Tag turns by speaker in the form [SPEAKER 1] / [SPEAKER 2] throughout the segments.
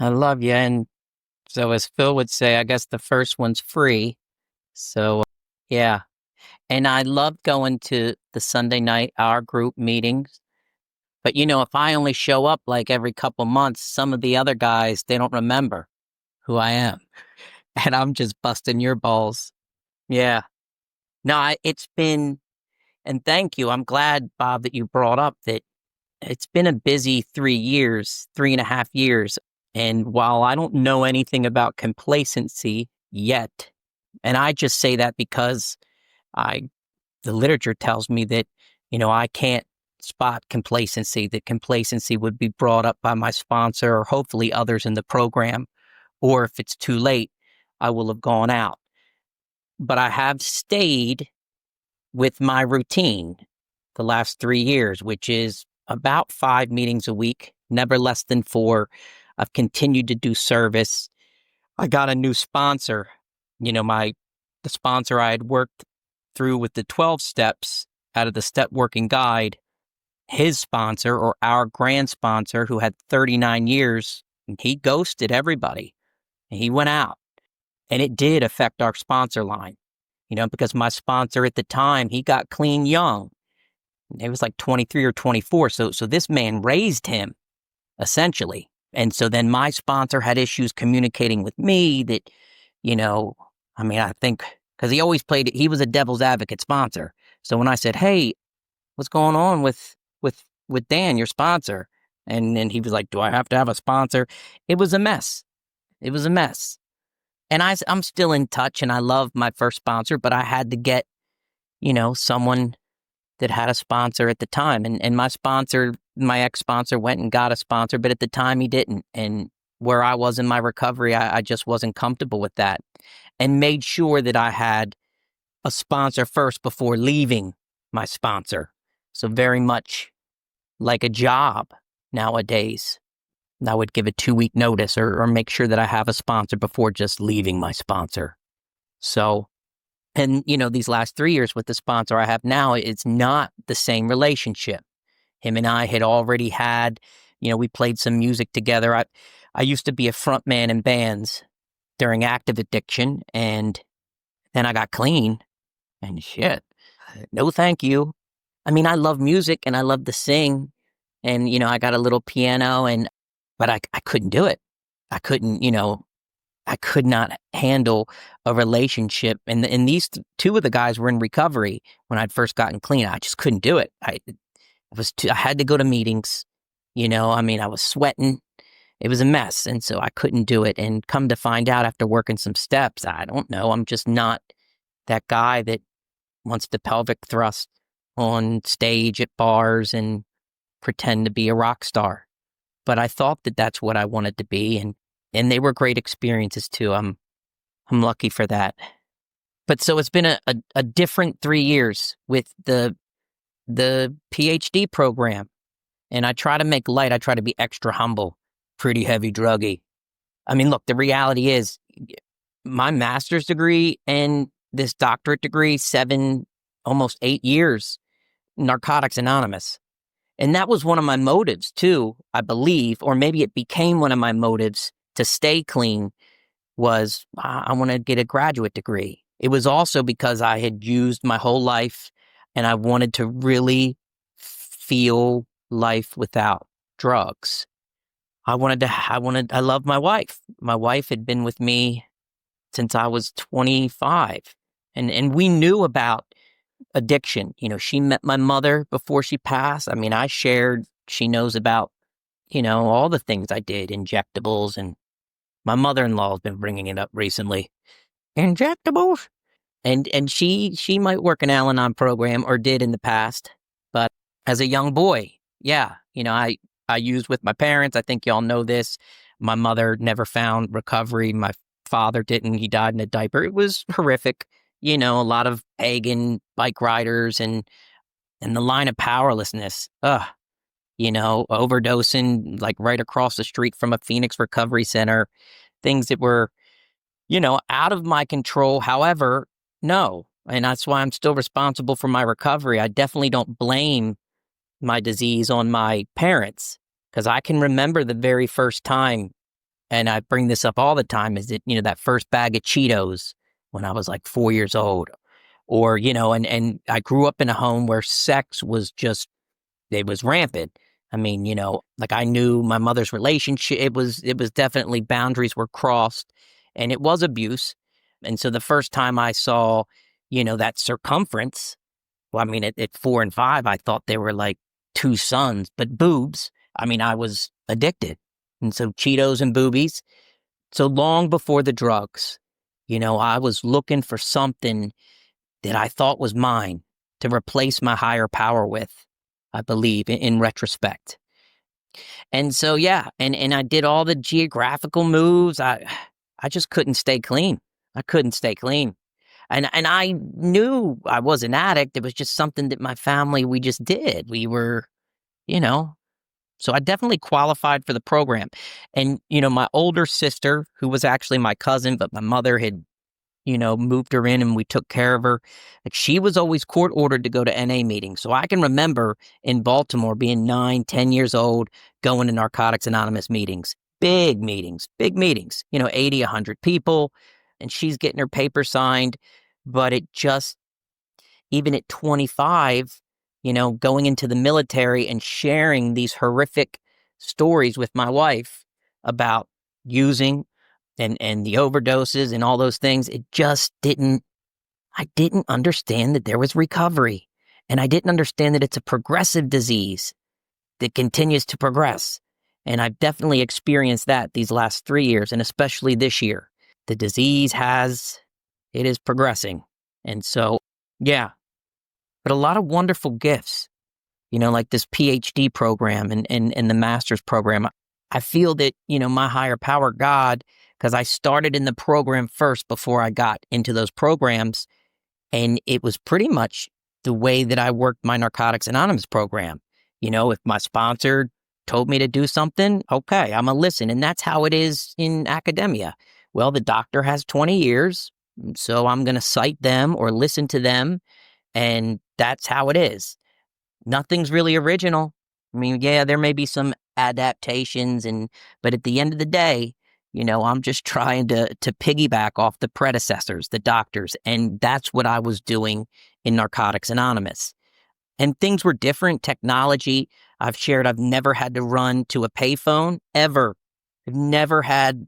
[SPEAKER 1] I love you. And so, as Phil would say, I guess the first one's free. So, yeah. And I love going to the Sunday night, our group meetings. But, if I only show up like every couple months, some of the other guys, they don't remember who I am. And I'm just busting your balls. Yeah. No, it's been, and thank you. I'm glad, Bob, that you brought up that it's been a busy 3 years, 3.5 years. And while I don't know anything about complacency yet, and I just say that because the literature tells me that, I can't spot complacency, that complacency would be brought up by my sponsor or hopefully others in the program. Or if it's too late, I will have gone out. But I have stayed with my routine the last 3 years, which is about 5 meetings a week, never less than 4. I've continued to do service. I got a new sponsor. The sponsor I had worked through with the 12 steps out of the Step Working Guide, his sponsor or our grand sponsor who had 39 years, he ghosted everybody. He went out, and it did affect our sponsor line, because my sponsor at the time, he got clean young. He was like 23 or 24. So this man raised him essentially. And so then my sponsor had issues communicating with me that, I think because he was a devil's advocate sponsor. So when I said, hey, what's going on with Dan, your sponsor? And then he was like, do I have to have a sponsor? It was a mess. It was a mess. And I'm still in touch, and I love my first sponsor, but I had to get, someone that had a sponsor at the time. And my sponsor, my ex-sponsor, went and got a sponsor, but at the time he didn't. And where I was in my recovery, I just wasn't comfortable with that, and made sure that I had a sponsor first before leaving my sponsor. So very much like a job nowadays. I would give a 2-week notice or make sure that I have a sponsor before just leaving my sponsor. So, and these last 3 years with the sponsor I have now, it's not the same relationship. Him and I had already had, we played some music together. I used to be a front man in bands during active addiction, and then I got clean, and shit, no thank you. I love music and I love to sing, and, I got a little piano, but I couldn't do it. I couldn't, I could not handle a relationship. And two of the guys were in recovery when I'd first gotten clean. I just couldn't do it. I had to go to meetings, I was sweating. It was a mess. And so I couldn't do it. And come to find out after working some steps, I don't know. I'm just not that guy that wants to pelvic thrust on stage at bars and pretend to be a rock star. But I thought that that's what I wanted to be. And they were great experiences too. I'm lucky for that. But so it's been a different 3 years with the PhD program. And I try to make light. I try to be extra humble, pretty heavy druggy. Look, the reality is my master's degree and this doctorate degree, almost 8 years, Narcotics Anonymous. And that was one of my motives too, I believe, or maybe it became one of my motives to stay clean, was I want to get a graduate degree. It was also because I had used my whole life and I wanted to really feel life without drugs. I love my wife. My wife had been with me since I was 25, and we knew about addiction. She met my mother before she passed. She knows about, all the things I did, injectables, and my mother-in-law has been bringing it up recently. Injectables? And she might work an Al-Anon program, or did in the past, but as a young boy, yeah, I used with my parents. I think y'all know this. My mother never found recovery. My father didn't. He died in a diaper. It was horrific. A lot of pagan bike riders and the line of powerlessness. Overdosing like right across the street from a Phoenix recovery center. Things that were, out of my control. However, no. And that's why I'm still responsible for my recovery. I definitely don't blame my disease on my parents, because I can remember the very first time and I bring this up all the time, is that, that first bag of Cheetos when I was like 4 years old, or, and I grew up in a home where sex was just, it was rampant. I mean, like I knew my mother's relationship, it was definitely boundaries were crossed, and it was abuse. And so the first time I saw, that circumference, well, I mean, at 4 and 5, I thought they were like two sons, but boobs. I mean, I was addicted. And so Cheetos and boobies. So long before the drugs, I was looking for something that I thought was mine to replace my higher power with, I believe, in retrospect. And so, yeah, and I did all the geographical moves. I just couldn't stay clean. I couldn't stay clean. And I knew I was an addict. It was just something that my family, we just did. We were, you know, so I definitely qualified for the program. And, my older sister, who was actually my cousin, but my mother had, moved her in and we took care of her. Like, she was always court ordered to go to NA meetings. So I can remember in Baltimore being 9, 10 years old, going to Narcotics Anonymous meetings, big meetings, 80, 100 people. And she's getting her paper signed. But it just, even at 25, going into the military and sharing these horrific stories with my wife about using and the overdoses and all those things, I didn't understand that there was recovery. And I didn't understand that it's a progressive disease that continues to progress. And I've definitely experienced that these last 3 years, and especially this year. The disease it is progressing. And so, yeah, but a lot of wonderful gifts, like this PhD program and the master's program. I feel that, my higher power, God, because I started in the program first before I got into those programs. And it was pretty much the way that I worked my Narcotics Anonymous program. If my sponsor told me to do something, okay, I'm going to listen. And that's how it is in academia. Well, the doctor has 20 years, so I'm going to cite them or listen to them. And that's how it is. Nothing's really original. I mean, yeah, there may be some adaptations, but at the end of the day, I'm just trying to piggyback off the predecessors, the doctors, and that's what I was doing in Narcotics Anonymous. And things were different. Technology, I've shared, I've never had to run to a payphone ever. I've never had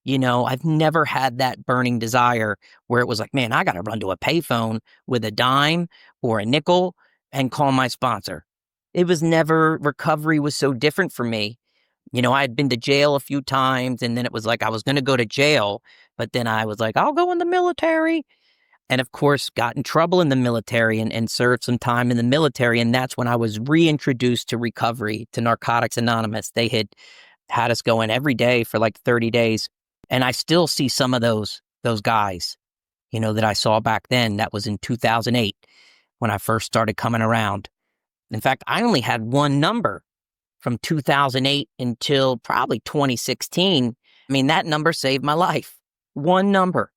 [SPEAKER 1] that burning desire where it was like, man, I got to run to a payphone with a dime or a nickel and call my sponsor. It was never, recovery was so different for me. I had been to jail a few times, and then it was like I was going to go to jail, but then I was like, I'll go in the military. And of course, got in trouble in the military and served some time in the military. And that's when I was reintroduced to recovery, to Narcotics Anonymous. They had us going every day for like 30 days. And I still see some of those guys, that I saw back then. That was in 2008 when I first started coming around. In fact, I only had one number from 2008 until probably 2016. I mean, that number saved my life. One number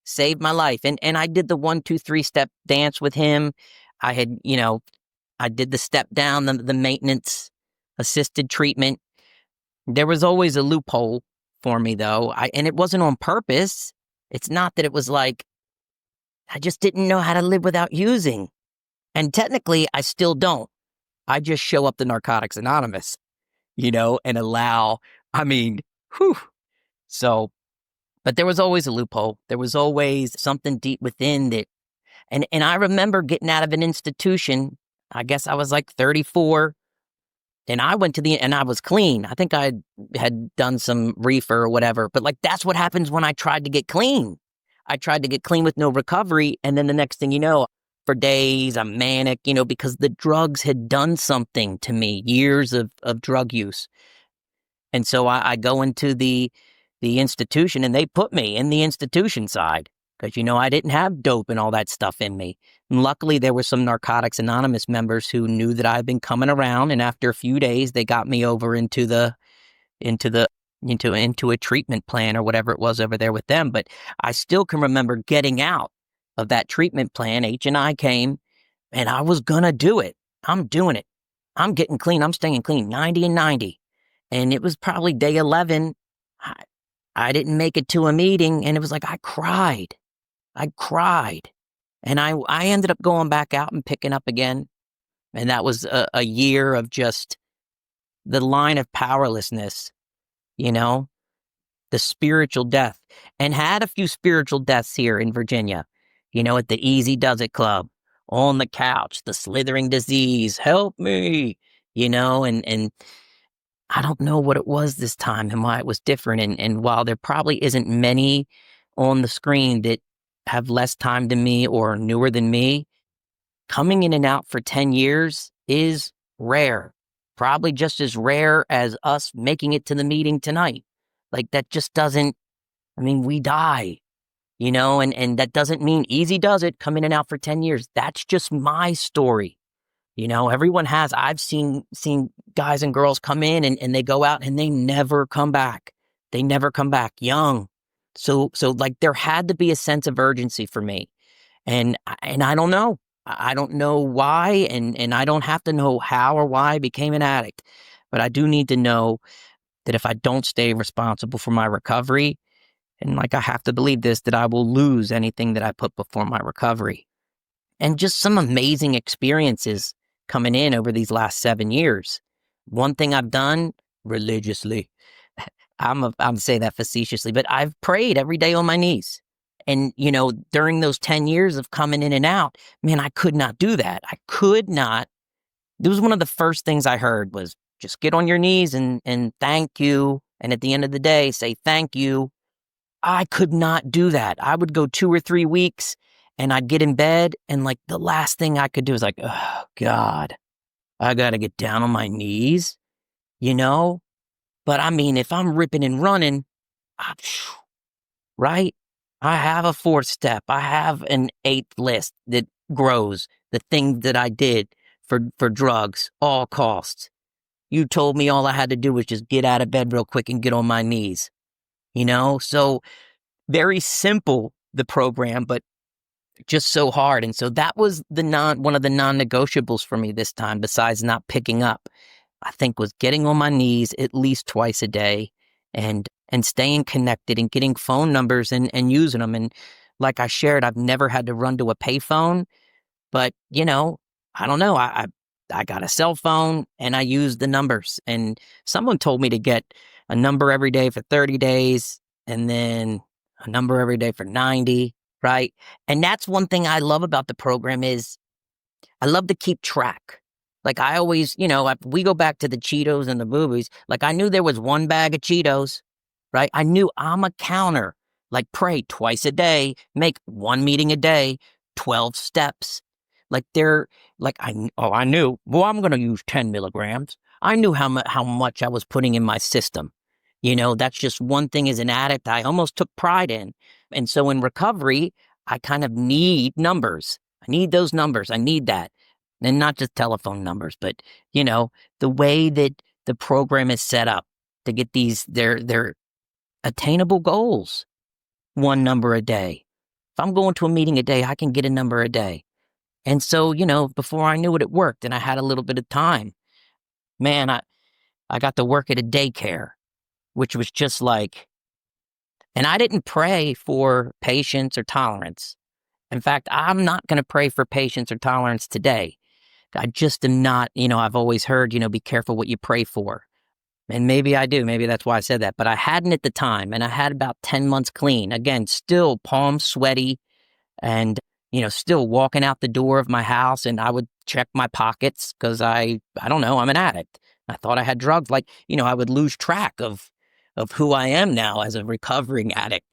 [SPEAKER 1] saved my life. And I did the 1, 2, 3 step dance with him. I had, I did the step down, the maintenance assisted treatment. There was always a loophole for me, though. And it wasn't on purpose. It's not that it was like, I just didn't know how to live without using. And technically, I still don't. I just show up to Narcotics Anonymous, and allow, whew. So, but there was always a loophole. There was always something deep within that. And I remember getting out of an institution, I guess I was like 34, and I went and I was clean. I think I had done some reefer or whatever, but like, that's what happens when I tried to get clean. I tried to get clean with no recovery. And then the next thing you know, for days, I'm manic, because the drugs had done something to me, years of drug use. And so I go into the institution, and they put me in the institution side because, I didn't have dope and all that stuff in me. And luckily, there were some Narcotics Anonymous members who knew that I'd been coming around. And after a few days, they got me over into a treatment plan or whatever it was over there with them. But I still can remember getting out of that treatment plan. H&I came, and I was going to do it. I'm doing it. I'm getting clean. I'm staying clean, 90 and 90. And it was probably day 11. I didn't make it to a meeting, and it was like I cried. I cried. And I ended up going back out and picking up again. And that was a year of just the line of powerlessness, you know, the spiritual death, and had a few spiritual deaths here in Virginia, at the Easy Does It Club, on the couch, the slithering disease, help me, and I don't know what it was this time and why it was different. And while there probably isn't many on the screen that have less time than me or newer than me, coming in and out for 10 years is rare. Probably just as rare as us making it to the meeting tonight. Like that just doesn't, we die, and that doesn't mean easy does it, come in and out for 10 years. That's just my story. Everyone has. I've seen guys and girls come in and they go out and they never come back. They never come back young. So like there had to be a sense of urgency for me. And I don't know. I don't know why, and I don't have to know how or why I became an addict. But I do need to know that if I don't stay responsible for my recovery, and like I have to believe this, that I will lose anything that I put before my recovery. And just some amazing experiences coming in over these last 7 years. One thing I've done religiously, I'm saying that facetiously, but I've prayed every day on my knees. And, during those 10 years of coming in and out, man, I could not do that. I could not. It was one of the first things I heard was just get on your knees and thank you. And at the end of the day, say thank you. I could not do that. I would go 2 or 3 weeks and I'd get in bed and like the last thing I could do is like, oh God, I got to get down on my knees, But if I'm ripping and running, right? I have a 4th step. I have an 8th list that grows the things that I did for drugs, all costs. You told me all I had to do was just get out of bed real quick and get on my knees, So very simple, the program, but just so hard. And so that was one of the non-negotiables for me this time, besides not picking up, I think, was getting on my knees at least twice a day and staying connected and getting phone numbers and using them. And like I shared, I've never had to run to a payphone, but I don't know. I got a cell phone and I used the numbers, and someone told me to get a number every day for 30 days and then a number every day for 90, right? And that's one thing I love about the program is I love to keep track. Like I always, we go back to the Cheetos and the movies. Like I knew there was one bag of Cheetos, right? I knew I'm a counter. Like pray twice a day, make 1 meeting a day, 12 steps. Like I knew, well, I'm going to use 10 milligrams. I knew how much I was putting in my system. That's just one thing as an addict I almost took pride in. And so in recovery, I kind of need numbers. I need those numbers. I need that. And not just telephone numbers, but, the way that the program is set up to get their attainable goals. 1 number a day. If I'm going to a meeting a day, I can get a number a day. And so, before I knew it, it worked and I had a little bit of time. Man, I got to work at a daycare, which was just like, and I didn't pray for patience or tolerance. In fact, I'm not going to pray for patience or tolerance today. I just am not, I've always heard, be careful what you pray for. And maybe I do. Maybe that's why I said that. But I hadn't at the time. And I had about 10 months clean. Again, still palms sweaty and, still walking out the door of my house. And I would check my pockets because I don't know, I'm an addict. I thought I had drugs. Like, I would lose track of who I am now as a recovering addict.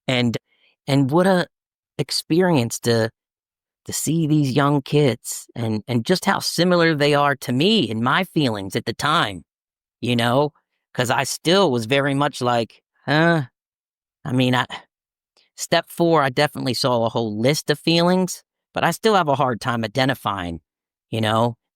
[SPEAKER 1] And what a experience to see these young kids and just how similar they are to me and my feelings at the time, because I still was very much like, step 4, I definitely saw a whole list of feelings, but I still have a hard time identifying,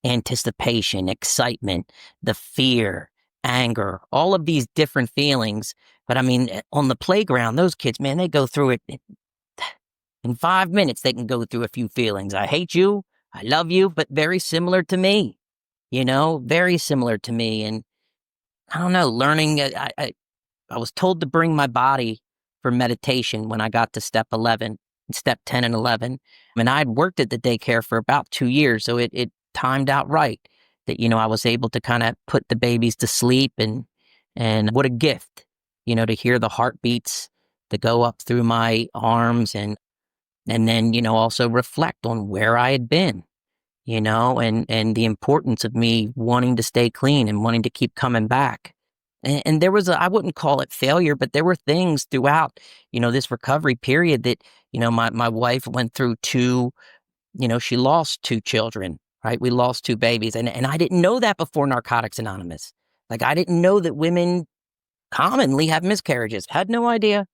[SPEAKER 1] anticipation, excitement, the fear, anger, all of these different feelings. But on the playground, those kids, man, they go through it. In 5 minutes, they can go through a few feelings. I hate you. I love you, but very similar to me, very similar to me. And I don't know, learning, I was told to bring my body for meditation when I got to step 11, step 10 and 11. And I'd worked at the daycare for about 2 years, so it timed out right that, I was able to kind of put the babies to sleep, and what a gift, to hear the heartbeats that go up through my arms, and then, also reflect on where I had been, and the importance of me wanting to stay clean and wanting to keep coming back. And there was I wouldn't call it failure, but there were things throughout, this recovery period that, my wife went through she lost 2 children, right? We lost 2 babies. And I didn't know that before Narcotics Anonymous. Like, I didn't know that women commonly have miscarriages. Had no idea.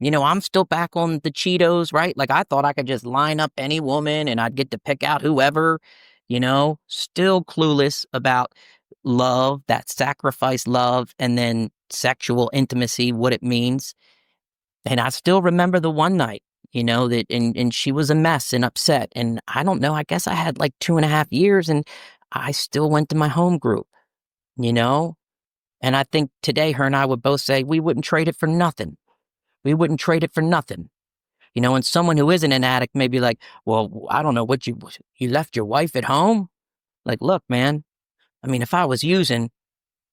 [SPEAKER 1] I'm still back on the Cheetos, right? Like, I thought I could just line up any woman and I'd get to pick out whoever, still clueless about love, that sacrifice love, and then sexual intimacy, what it means. And I still remember the one night, that, and she was a mess and upset. And I don't know, I guess I had like 2.5 years and I still went to my home group, you know? And I think today her and I would both say we wouldn't trade it for nothing. We wouldn't trade it for nothing. And someone who isn't an addict may be like, well, I don't know what you left your wife at home? Like, look, man, I mean, if I was using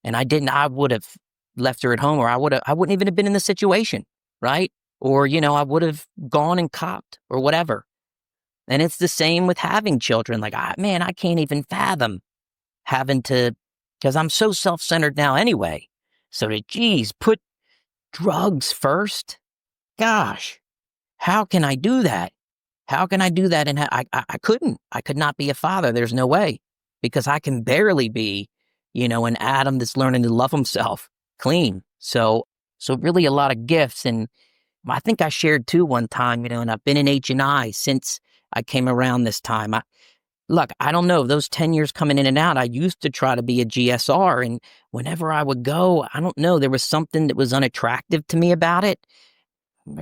[SPEAKER 1] and I didn't, I would have left her at home, or I wouldn't even have been in the situation, right? Or, I would have gone and copped or whatever. And it's the same with having children. Like, I can't even fathom having to, because I'm so self-centered now anyway. So geez, put drugs first? Gosh, how can I do that? How can I do that? And I couldn't. I could not be a father. There's no way, because I can barely be, an Adam that's learning to love himself clean. So really a lot of gifts. And I think I shared too one time, and I've been in H&I since I came around this time. Look, I don't know, those 10 years coming in and out, I used to try to be a GSR, and whenever I would go, I don't know, there was something that was unattractive to me about it.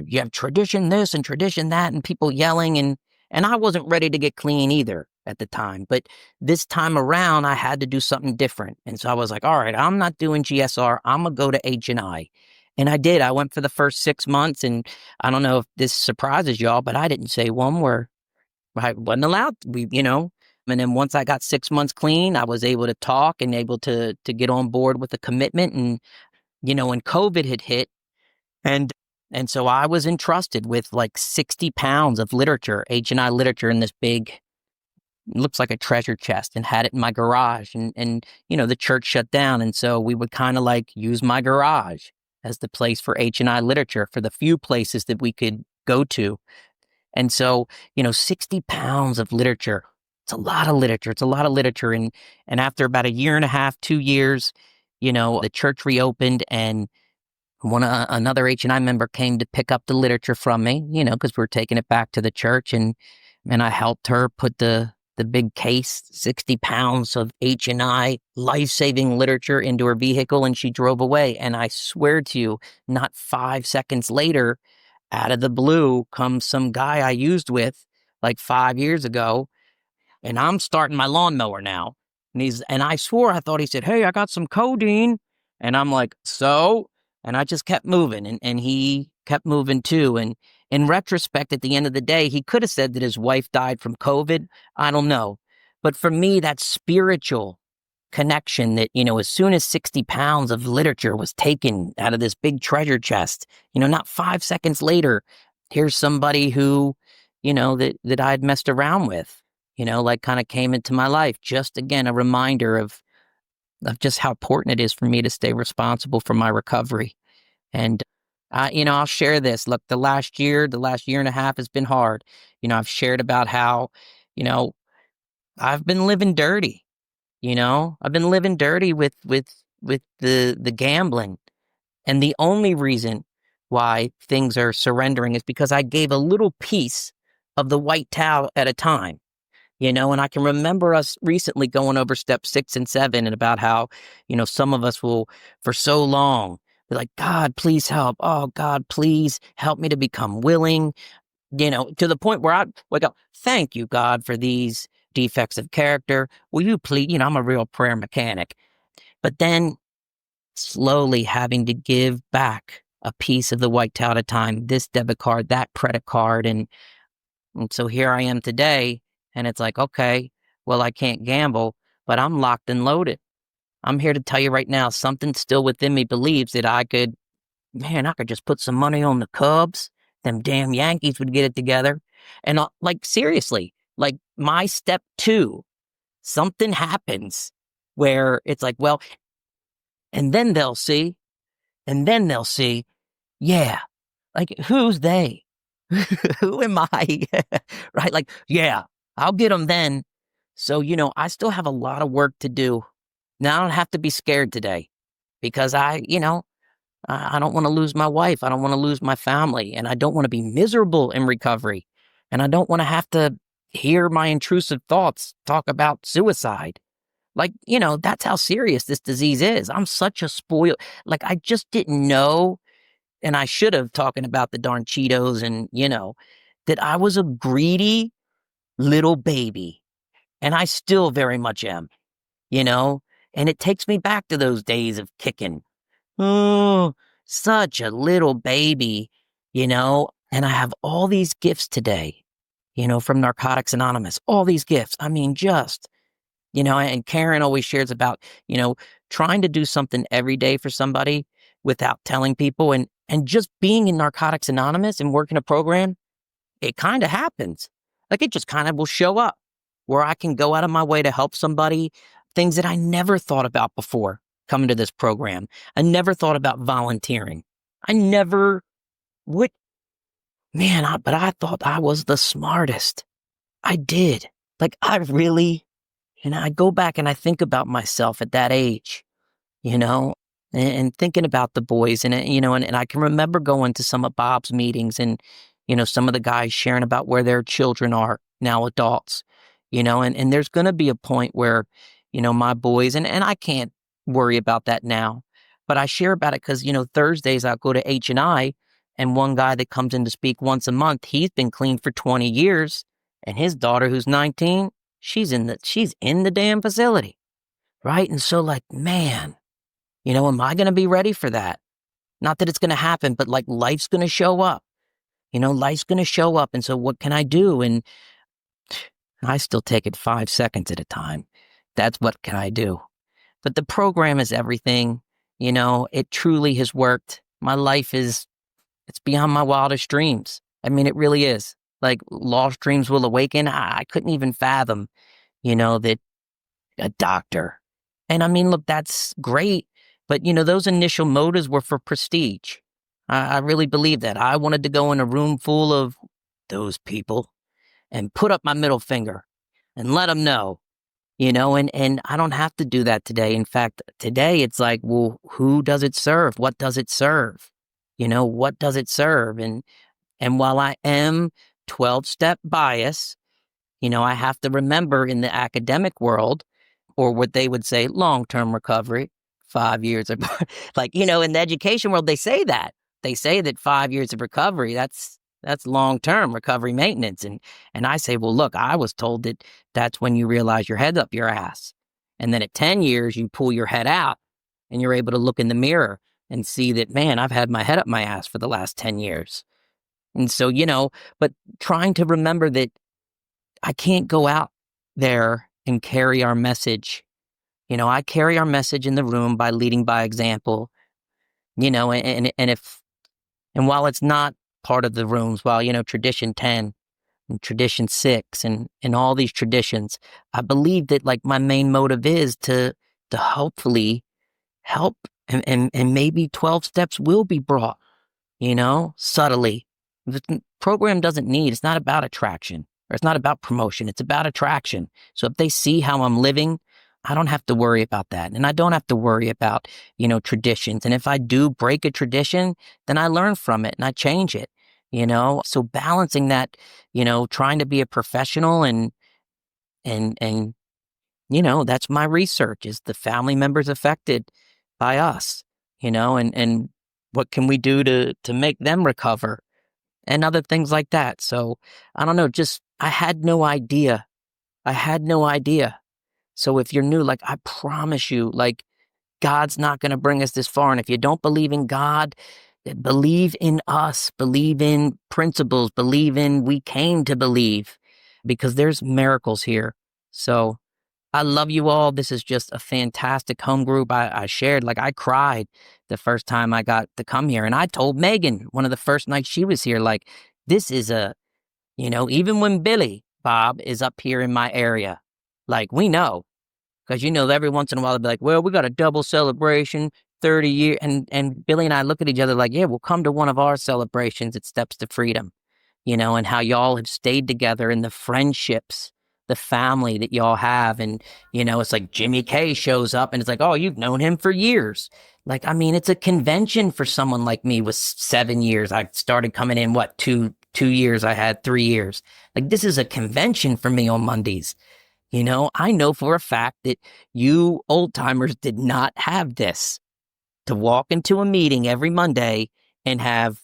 [SPEAKER 1] You have tradition this and tradition that and people yelling, and I wasn't ready to get clean either at the time. But this time around, I had to do something different. And so I was like, all right, I'm not doing GSR. I'm going to go to H&I. And I did. I went for the first 6 months, and I don't know if this surprises y'all, but I didn't say one word. I wasn't allowed to, And then once I got 6 months clean, I was able to talk and able to get on board with the commitment. And, when COVID had hit, and so I was entrusted with like 60 pounds of literature, H&I literature, in this big, looks like a treasure chest, and had it in my garage. And the church shut down. And so we would kind of like use my garage as the place for H&I literature, for the few places that we could go to. And so, 60 pounds of literature, it's a lot of literature. It's a lot of literature. And after about 1.5 years, 2 years, the church reopened, and another H&I member came to pick up the literature from me, because we were taking it back to the church, and I helped her put the big case, 60 pounds of H&I life-saving literature, into her vehicle, and she drove away. And I swear to you, not 5 seconds later, out of the blue comes some guy I used with like 5 years ago, and I'm starting my lawnmower now. And I swore, I thought he said, hey, I got some codeine. And I'm like, so? And I just kept moving, and he kept moving too. And in retrospect, at the end of the day, he could have said that his wife died from COVID. I don't know. But for me, that spiritual connection that, as soon as 60 pounds of literature was taken out of this big treasure chest, not 5 seconds later, here's somebody who, that I'd messed around with, like kind of came into my life. Just again, a reminder of just how important it is for me to stay responsible for my recovery. And, I'll share this. Look, the last 1.5 years has been hard. I've shared about how, I've been living dirty. I've been living dirty with the gambling. And the only reason why things are surrendering is because I gave a little piece of the white towel at a time. And I can remember us recently going over step 6 and 7, and about how, some of us will, for so long, be like, God, please help. Oh, God, please help me to become willing, to the point where I go, thank you, God, for these defects of character. Will you please, I'm a real prayer mechanic. But then slowly having to give back a piece of the white tail at a time, this debit card, that credit card. And so here I am today, and it's like, okay, well, I can't gamble, but I'm locked and loaded. I'm here to tell you right now, something still within me believes that I could just put some money on the Cubs. Them damn Yankees would get it together. And like, seriously, like my step two, something happens where it's like, well, and then they'll see, yeah, like who's they? Who am I? Right? Like, yeah, I'll get them then. So, I still have a lot of work to do. Now I don't have to be scared today because I don't want to lose my wife. I don't want to lose my family. And I don't want to be miserable in recovery. And I don't want to have to hear my intrusive thoughts talk about suicide. Like, that's how serious this disease is. I'm such a spoiled, like, I just didn't know. And I should have talking about the darn Cheetos and, that I was a greedy little baby. And I still very much am, and it takes me back to those days of kicking. Oh, such a little baby, and I have all these gifts today, from Narcotics Anonymous, all these gifts. I mean, just, and Karen always shares about, trying to do something every day for somebody without telling people and just being in Narcotics Anonymous and working a program, it kind of happens. Like it just kind of will show up where I can go out of my way to help somebody, things that I never thought about before coming to this program. I never thought about volunteering. I never would, but I thought I was the smartest. I did. Like I really, I go back and I think about myself at that age, and thinking about the boys and I can remember going to some of Bob's meetings and, some of the guys sharing about where their children are now adults, and there's going to be a point where, my boys, and I can't worry about that now, but I share about it because, Thursdays I'll go to H&I and one guy that comes in to speak once a month, he's been clean for 20 years and his daughter who's 19, she's in the damn facility. Right. And so like, man, am I going to be ready for that? Not that it's going to happen, but like life's going to show up, life's going to show up. And so what can I do? And I still take it 5 seconds at a time. That's what can I do? But the program is everything. It truly has worked. My life it's beyond my wildest dreams. I mean, it really is. Like lost dreams will awaken. I couldn't even fathom, that a doctor. And I mean, look, that's great. But, those initial motives were for prestige. I really believe that. I wanted to go in a room full of those people and put up my middle finger and let them know, and I don't have to do that today. In fact, today it's like, well, who does it serve? What does it serve? What does it serve? And while I am 12-step bias, I have to remember in the academic world, or what they would say long-term recovery, 5 years of like, in the education world, they say that. They say that 5 years of recovery, that's long-term recovery maintenance. And I say, well, look, I was told that that's when you realize your head's up your ass. And then at 10 years, you pull your head out and you're able to look in the mirror and see that, man, I've had my head up my ass for the last 10 years. And so, but trying to remember that I can't go out there and carry our message. I carry our message in the room by leading by example, and while it's not part of the rooms, while, tradition 10 and tradition 6 and all these traditions, I believe that like my main motive is to hopefully help and maybe 12 steps will be brought, subtly. The program doesn't need, it's not about attraction or it's not about promotion. It's about attraction. So if they see how I'm living, I don't have to worry about that. And I don't have to worry about, traditions. And if I do break a tradition, then I learn from it and I change it, So balancing that, trying to be a professional and, that's my research is the family members affected by us, and what can we do to make them recover and other things like that. So I don't know, I had no idea. So if you're new, like I promise you, like God's not going to bring us this far. And if you don't believe in God, believe in us, believe in principles, believe in we came to believe, because there's miracles here. So I love you all. This is just a fantastic home group. I shared, like, I cried the first time I got to come here. And I told Megan one of the first nights she was here, like, this is even when Billy Bob is up here in my area, like, we know. Because, every once in a while they'll be like, well, we got a double celebration, 30 years. And Billy and I look at each other like, yeah, we'll come to one of our celebrations at Steps to Freedom, and how y'all have stayed together and the friendships, the family that y'all have. And, it's like Jimmy K shows up and it's like, oh, you've known him for years. Like, I mean, it's a convention for someone like me with 7 years. I started coming in, 2 years? I had 3 years. Like, this is a convention for me on Mondays. I know for a fact that you old timers did not have this, to walk into a meeting every Monday and have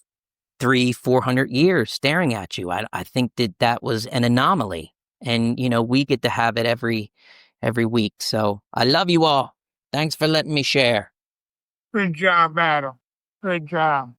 [SPEAKER 1] 300-400 years staring at you. I think that was an anomaly, and we get to have it every week. So I love you all. Thanks for letting me share.
[SPEAKER 2] Good job, Adam. Good job.